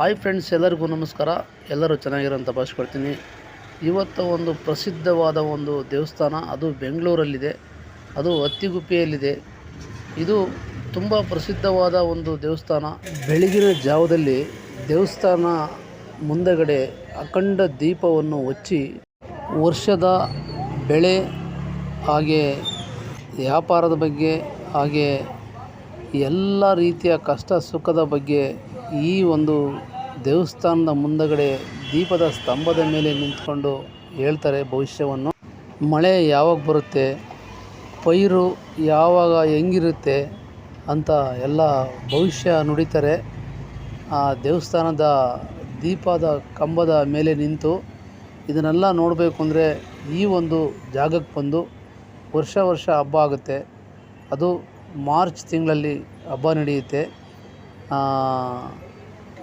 Hi friends, ಎಲ್ಲರಿಗೂ ನಮಸ್ಕಾರ. ಎಲ್ಲರೂ ಚೆನ್ನಾಗಿರೋಂಥ ಭಾವಿಸ್ಕೊಳ್ತೀನಿ. ಇವತ್ತು ಒಂದು ಪ್ರಸಿದ್ಧವಾದ ಒಂದು ದೇವಸ್ಥಾನ, ಅದು ಬೆಂಗಳೂರಲ್ಲಿದೆ. ಅದು ಅತ್ತಿಗುಪ್ಪೆಯಲ್ಲಿದೆ. ಇದು ತುಂಬ ಪ್ರಸಿದ್ಧವಾದ ಒಂದು ದೇವಸ್ಥಾನ. ಬೆಳಗಿನ ಜಾವದಲ್ಲಿ ದೇವಸ್ಥಾನ ಮುಂದಗಡೆ ಅಖಂಡ ದೀಪವನ್ನು ಹಚ್ಚಿ ವರ್ಷದ ಬೆಳೆ, ಹಾಗೆ ವ್ಯಾಪಾರದ ಬಗ್ಗೆ, ಹಾಗೆ ಎಲ್ಲ ರೀತಿಯ ಕಷ್ಟ ಸುಖದ ಬಗ್ಗೆ ಈ ಒಂದು ದೇವಸ್ಥಾನದ ಮುಂದಗಡೆ ದೀಪದ ಸ್ತಂಭದ ಮೇಲೆ ನಿಂತ್ಕೊಂಡು ಹೇಳ್ತಾರೆ ಭವಿಷ್ಯವನ್ನು. ಮಳೆ ಯಾವಾಗ ಬರುತ್ತೆ, ಪೈರು ಯಾವಾಗ ಹೆಂಗಿರುತ್ತೆ ಅಂತ ಎಲ್ಲ ಭವಿಷ್ಯ ನುಡಿತಾರೆ. ಆ ದೇವಸ್ಥಾನದ ದೀಪದ ಕಂಬದ ಮೇಲೆ ನಿಂತು ಇದನ್ನೆಲ್ಲ ನೋಡಬೇಕು ಅಂದರೆ ಈ ಒಂದು ಜಾಗಕ್ಕೆ ಬಂದು ವರ್ಷ ಹಬ್ಬ ಆಗುತ್ತೆ. ಅದು ಮಾರ್ಚ್ ತಿಂಗಳಲ್ಲಿ ಹಬ್ಬ ನಡೆಯುತ್ತೆ.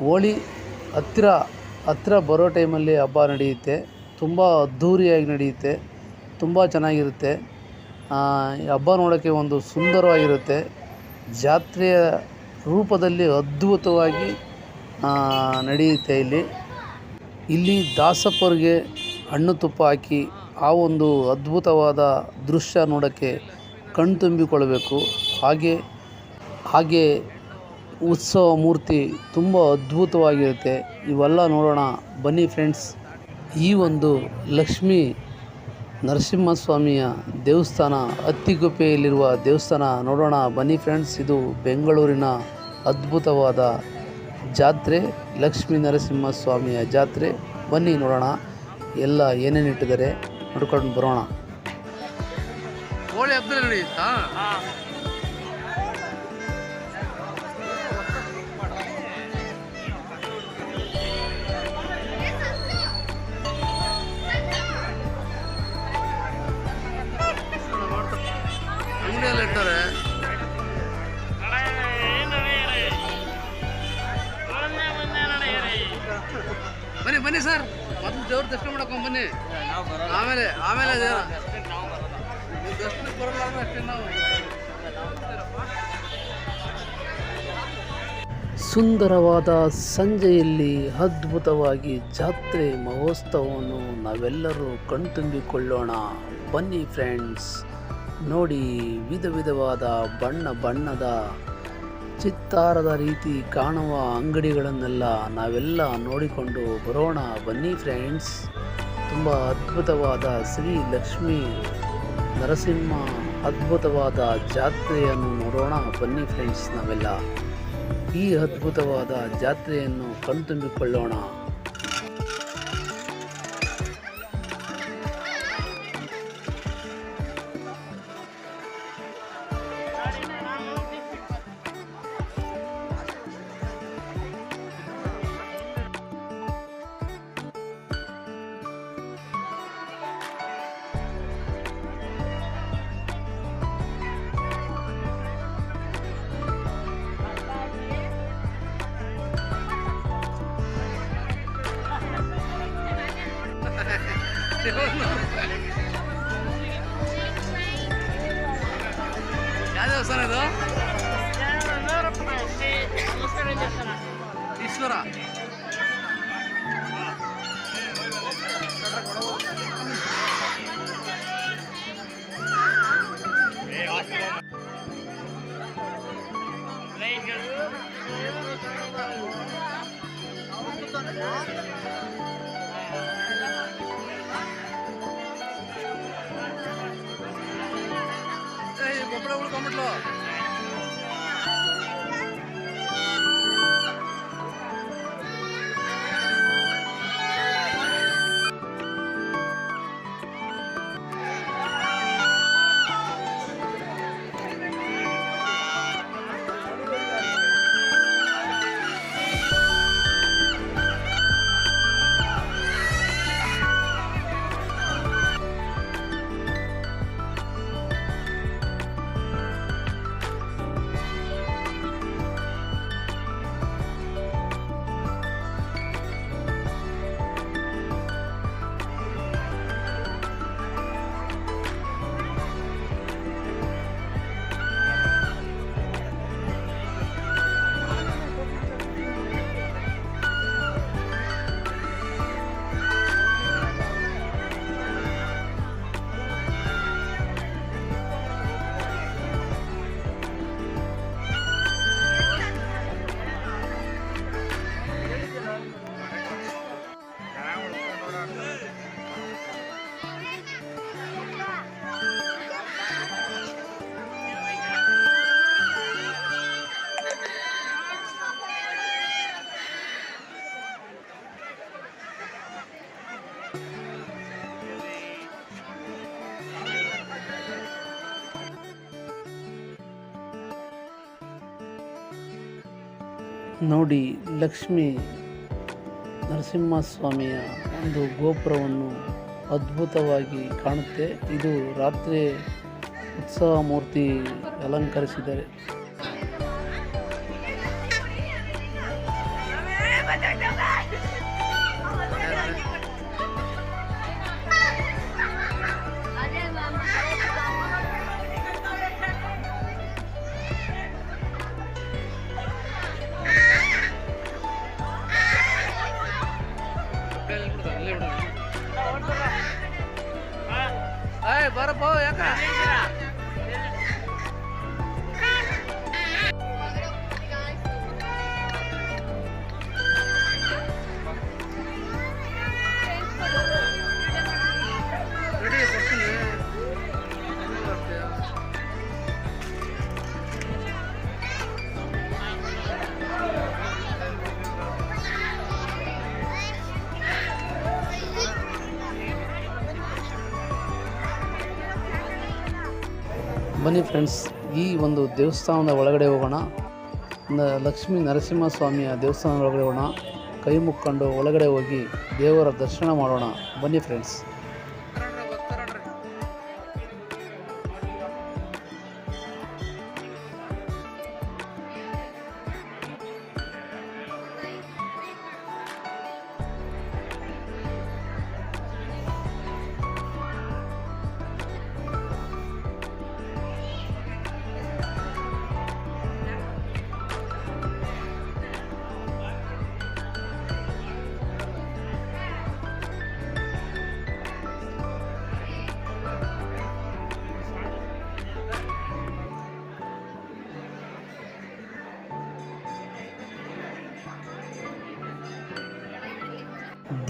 ಹೋಳಿ ಹತ್ತಿರ ಬರೋ ಟೈಮಲ್ಲಿ ಹಬ್ಬ ನಡೆಯುತ್ತೆ. ತುಂಬ ಅದ್ಧೂರಿಯಾಗಿ ನಡೆಯುತ್ತೆ. ತುಂಬ ಚೆನ್ನಾಗಿರುತ್ತೆ. ಈ ಹಬ್ಬ ನೋಡೋಕ್ಕೆ ಒಂದು ಸುಂದರವಾಗಿರುತ್ತೆ. ಜಾತ್ರೆಯ ರೂಪದಲ್ಲಿ ಅದ್ಭುತವಾಗಿ ನಡೆಯುತ್ತೆ. ಇಲ್ಲಿ ದಾಸಪ್ಪರಿಗೆ ಹಣ್ಣು ತುಪ್ಪ ಹಾಕಿ ಆ ಒಂದು ಅದ್ಭುತವಾದ ದೃಶ್ಯ ನೋಡೋಕ್ಕೆ ಕಣ್ತುಂಬಿಕೊಳ್ಳಬೇಕು. ಹಾಗೆ ಉತ್ಸವ ಮೂರ್ತಿ ತುಂಬ ಅದ್ಭುತವಾಗಿರುತ್ತೆ. ಇವೆಲ್ಲ ನೋಡೋಣ ಬನ್ನಿ ಫ್ರೆಂಡ್ಸ್. ಈ ಒಂದು ಲಕ್ಷ್ಮೀ ನರಸಿಂಹಸ್ವಾಮಿಯ ದೇವಸ್ಥಾನ, ಅತ್ತಿಗುಪ್ಪೆಯಲ್ಲಿರುವ ದೇವಸ್ಥಾನ ನೋಡೋಣ ಬನ್ನಿ ಫ್ರೆಂಡ್ಸ್. ಇದು ಬೆಂಗಳೂರಿನ ಅದ್ಭುತವಾದ ಜಾತ್ರೆ, ಲಕ್ಷ್ಮೀ ನರಸಿಂಹಸ್ವಾಮಿಯ ಜಾತ್ರೆ. ಬನ್ನಿ ನೋಡೋಣ ಎಲ್ಲ ಏನೇನು ಇಟ್ಟಿದ್ದಾರೆ, ನೋಡ್ಕೊಂಡು ಬರೋಣ. ಹೋಳಿ ಹಬ್ಬದಲ್ಲಿ ನಡೆಯುತ್ತಾ? ಅಂಗಡಿಯಲ್ಲಿ ಇಟ್ಟಾರೆ. ಬನ್ನಿ ಸರ್, ಮೊದಲು ದೇವ್ರ ದರ್ಶನ ಮಾಡ್ಕೊಂಡು ಬನ್ನಿ. ಆಮೇಲೆ ದರ್ಶನಕ್ಕೆ ಬರಲ್ಲ ಅಂದ್ರೆ ಅಷ್ಟೇ. ನಾವು ಸುಂದರವಾದ ಸಂಜೆಯಲ್ಲಿ ಅದ್ಭುತವಾಗಿ ಜಾತ್ರೆ ಮಹೋತ್ಸವವನ್ನು ನಾವೆಲ್ಲರೂ ಕಣ್ತುಂಬಿಕೊಳ್ಳೋಣ ಬನ್ನಿ ಫ್ರೆಂಡ್ಸ್. ನೋಡಿ, ವಿಧವಾದ ಬಣ್ಣದ ಚಿತ್ತಾರದ ರೀತಿ ಕಾಣುವ ಅಂಗಡಿಗಳನ್ನೆಲ್ಲ ನಾವೆಲ್ಲ ನೋಡಿಕೊಂಡು ಬರೋಣ ಬನ್ನಿ ಫ್ರೆಂಡ್ಸ್. ತುಂಬ ಅದ್ಭುತವಾದ ಶ್ರೀ ಲಕ್ಷ್ಮೀ ನರಸಿಂಹ ಅದ್ಭುತವಾದ ಜಾತ್ರೆಯನ್ನು ನೋಡೋಣ ಬನ್ನಿ ಫ್ರೆಂಡ್ಸ್. ನಾವೆಲ್ಲ ಈ ಅದ್ಭುತವಾದ ಜಾತ್ರೆಯನ್ನು ಕಣ್ತುಂಬಿಕೊಳ್ಳೋಣ. ಯಾವ ದೇವಸ್ಥಾನ ಇದು? ಈಶ್ವರ. ಗೊಬ್ಬರ ಉಳ್ಕೊಂಬಿಟ್ಲು. ನೋಡಿ, ಲಕ್ಷ್ಮೀ ನರಸಿಂಹಸ್ವಾಮಿಯ ಒಂದು ಗೋಪುರವನ್ನು ಅದ್ಭುತವಾಗಿ ಕಾಣುತ್ತೆ. ಇದು ರಾತ್ರಿ ಉತ್ಸವ ಮೂರ್ತಿ ಅಲಂಕರಿಸಿದ್ದಾರೆ. ಬರಪ್ಪ ಯಾಕ ರೆಡಿ ಬರ್ತೀನಿ. ಬನ್ನಿ ಫ್ರೆಂಡ್ಸ್, ಈ ಒಂದು ದೇವಸ್ಥಾನದ ಒಳಗಡೆ ಹೋಗೋಣ. ಲಕ್ಷ್ಮೀ ನರಸಿಂಹಸ್ವಾಮಿಯ ದೇವಸ್ಥಾನದ ಒಳಗಡೆ ಹೋಗೋಣ. ಕೈ ಮುಕ್ಕೊಂಡು ಒಳಗಡೆ ಹೋಗಿ ದೇವರ ದರ್ಶನ ಮಾಡೋಣ. ಬನ್ನಿ ಫ್ರೆಂಡ್ಸ್.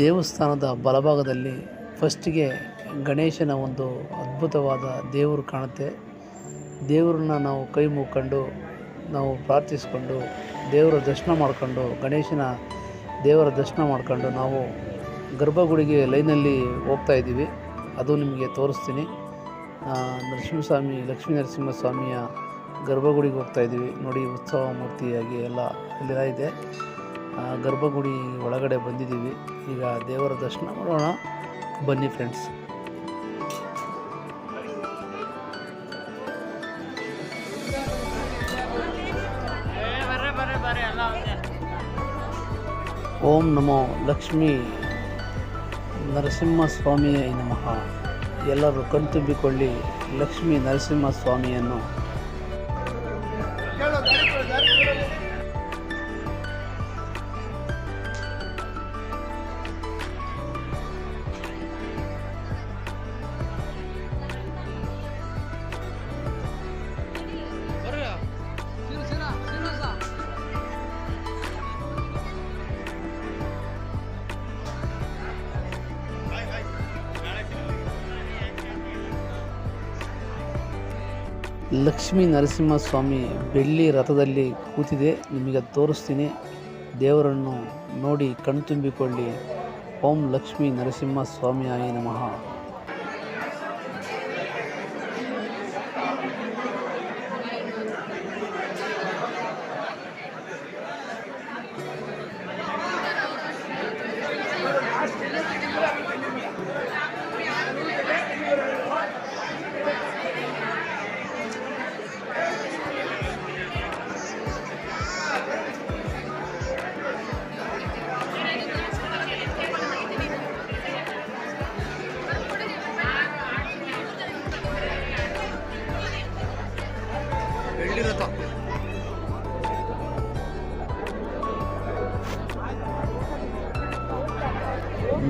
ದೇವಸ್ಥಾನದ ಬಲಭಾಗದಲ್ಲಿ ಫಸ್ಟಿಗೆ ಗಣೇಶನ ಒಂದು ಅದ್ಭುತವಾದ ದೇವರು ಕಾಣುತ್ತೆ. ದೇವರನ್ನ ನಾವು ಕೈ ಮುಕ್ಕೊಂಡು ನಾವು ಪ್ರಾರ್ಥಿಸ್ಕೊಂಡು ದೇವರ ದರ್ಶನ ಮಾಡ್ಕೊಂಡು, ಗಣೇಶನ ದೇವರ ದರ್ಶನ ಮಾಡ್ಕೊಂಡು ನಾವು ಗರ್ಭಗುಡಿಗೆ ಲೈನಲ್ಲಿ ಹೋಗ್ತಾ ಇದ್ದೀವಿ. ಅದು ನಿಮಗೆ ತೋರಿಸ್ತೀನಿ. ಲಕ್ಷ್ಮೀ ನರಸಿಂಹಸ್ವಾಮಿಯ ಗರ್ಭಗುಡಿಗೆ ಹೋಗ್ತಾ ಇದ್ದೀವಿ. ನೋಡಿ, ಉತ್ಸವ ಮೂರ್ತಿಯಾಗಿ ಎಲ್ಲ ಎಲ್ಲ ಇದೆ. ಗರ್ಭಗುಡಿ ಒಳಗಡೆ ಬಂದಿದ್ದೀವಿ. ಈಗ ದೇವರ ದರ್ಶನ ಮಾಡೋಣ. ಬನ್ನಿ ಫ್ರೆಂಡ್ಸ್. ಓಂ ನಮೋ ಲಕ್ಷ್ಮೀ ನರಸಿಂಹಸ್ವಾಮಿಯೇ ನಮಃ. ಎಲ್ಲರೂ ಕಣ್ತುಂಬಿಕೊಳ್ಳಿ ಲಕ್ಷ್ಮೀ ನರಸಿಂಹಸ್ವಾಮಿಯನ್ನು. ಲಕ್ಷ್ಮೀ ನರಸಿಂಹಸ್ವಾಮಿ ಬೆಳ್ಳಿ ರಥದಲ್ಲಿ ಕೂತಿದೆ. ನಿಮಗೆ ತೋರಿಸ್ತೀನಿ. ದೇವರನ್ನು ನೋಡಿ ಕಣ್ತುಂಬಿಕೊಳ್ಳಿ. ಓಂ ಲಕ್ಷ್ಮೀ ನರಸಿಂಹಸ್ವಾಮಿಯಾಯ ನಮಃ.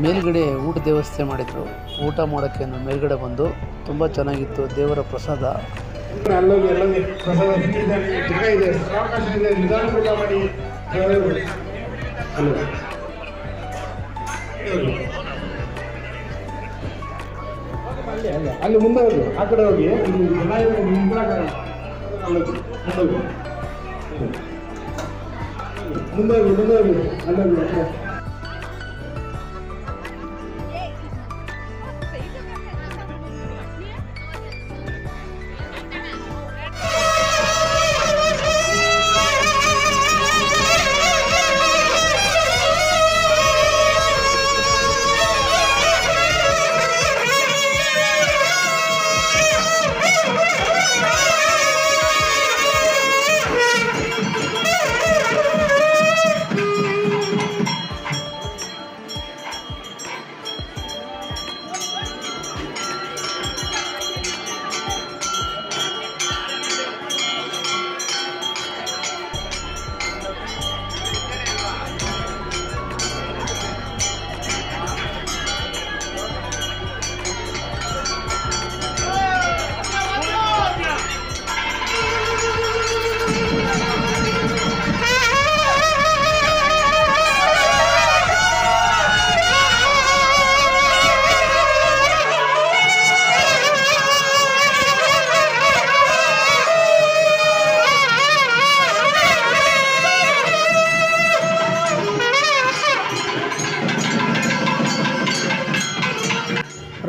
ಮೇಲ್ಗಡೆ ಊಟದ ವ್ಯವಸ್ಥೆ ಮಾಡಿದ್ರು. ಊಟ ಮಾಡೋಕ್ಕೆ ನಾವು ಮೇಲ್ಗಡೆ ಬಂದು ತುಂಬ ಚೆನ್ನಾಗಿತ್ತು ದೇವರ ಪ್ರಸಾದ. ಅಲ್ಲಿ ಮುಂದೆ ಹೋಗಿ, ಆ ಕಡೆ ಹೋಗಿ, ಮುಂದೆ ಹೋಗಿ ಅಲ್ಲೋಗಿ.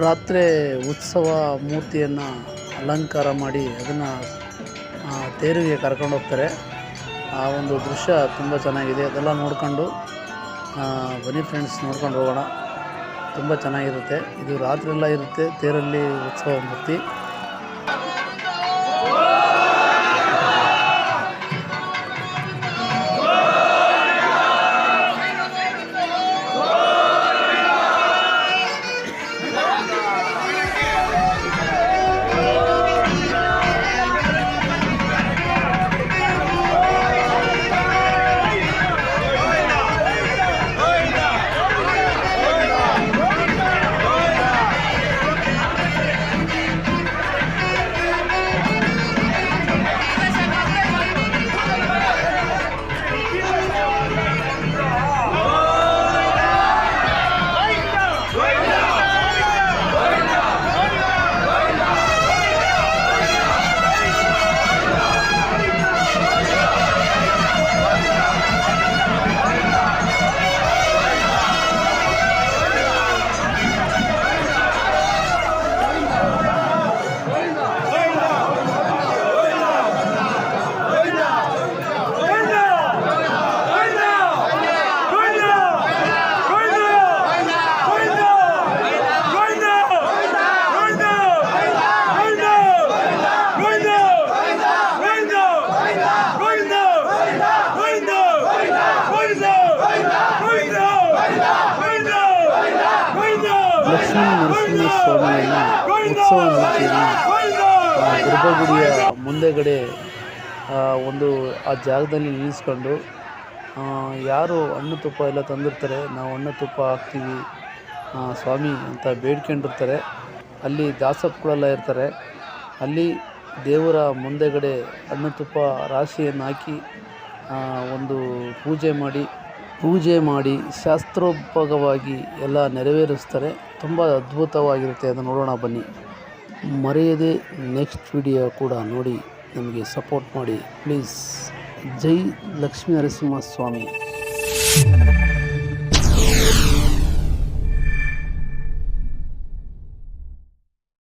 ರಾತ್ರಿ ಉತ್ಸವ ಮೂರ್ತಿಯನ್ನು ಅಲಂಕಾರ ಮಾಡಿ ಅದನ್ನು ತೇರಿಗೆ ಕರ್ಕೊಂಡು ಹೋಗ್ತಾರೆ. ಆ ಒಂದು ದೃಶ್ಯ ತುಂಬ ಚೆನ್ನಾಗಿದೆ. ಅದೆಲ್ಲ ನೋಡ್ಕೊಂಡು ಬನ್ನಿ ಫ್ರೆಂಡ್ಸ್, ನೋಡ್ಕೊಂಡು ಹೋಗೋಣ. ತುಂಬ ಚೆನ್ನಾಗಿರುತ್ತೆ. ಇದು ರಾತ್ರಿ ಎಲ್ಲ ಇರುತ್ತೆ ತೇರಲ್ಲಿ ಉತ್ಸವ ಮೂರ್ತಿ. ಲಕ್ಷ್ಮೀ ನರಸಿಂಹಸ್ವಾಮಿಯನ್ನು ಉತ್ಸವ ಮೂರ್ತಿಯನ್ನು ಗರ್ಭಗುಡಿಯ ಮುಂದೆಗಡೆ ಆ ಜಾಗದಲ್ಲಿ ನಿಲ್ಲಿಸ್ಕೊಂಡು ಯಾರು ಹಣ್ಣು ತುಪ್ಪ ಎಲ್ಲ ತಂದಿರ್ತಾರೆ, ನಾವು ಹಣ್ಣು ತುಪ್ಪ ಹಾಕ್ತೀವಿ ಸ್ವಾಮಿ ಅಂತ ಬೇಡ್ಕೊಂಡಿರ್ತಾರೆ. ಅಲ್ಲಿ ದಾಸಪ್ಪಗಳೆಲ್ಲ ಇರ್ತಾರೆ. ಅಲ್ಲಿ ದೇವರ ಮುಂದೆಗಡೆ ಹಣ್ಣು ತುಪ್ಪ ರಾಶಿಯನ್ನು ಹಾಕಿ ಒಂದು ಪೂಜೆ ಮಾಡಿ ಶಾಸ್ತ್ರೋಪಯೋಗವಾಗಿ ಎಲ್ಲ ನೆರವೇರಿಸ್ತಾರೆ. ತುಂಬ ಅದ್ಭುತವಾಗಿರುತ್ತೆ. ಅದು ನೋಡೋಣ ಬನ್ನಿ. ಮರೆಯದೆ ನೆಕ್ಸ್ಟ್ ವಿಡಿಯೋ ಕೂಡ ನೋಡಿ ನಮಗೆ ಸಪೋರ್ಟ್ ಮಾಡಿ ಪ್ಲೀಸ್. ಜೈ ಲಕ್ಷ್ಮೀ ನರಸಿಂಹಸ್ವಾಮಿ.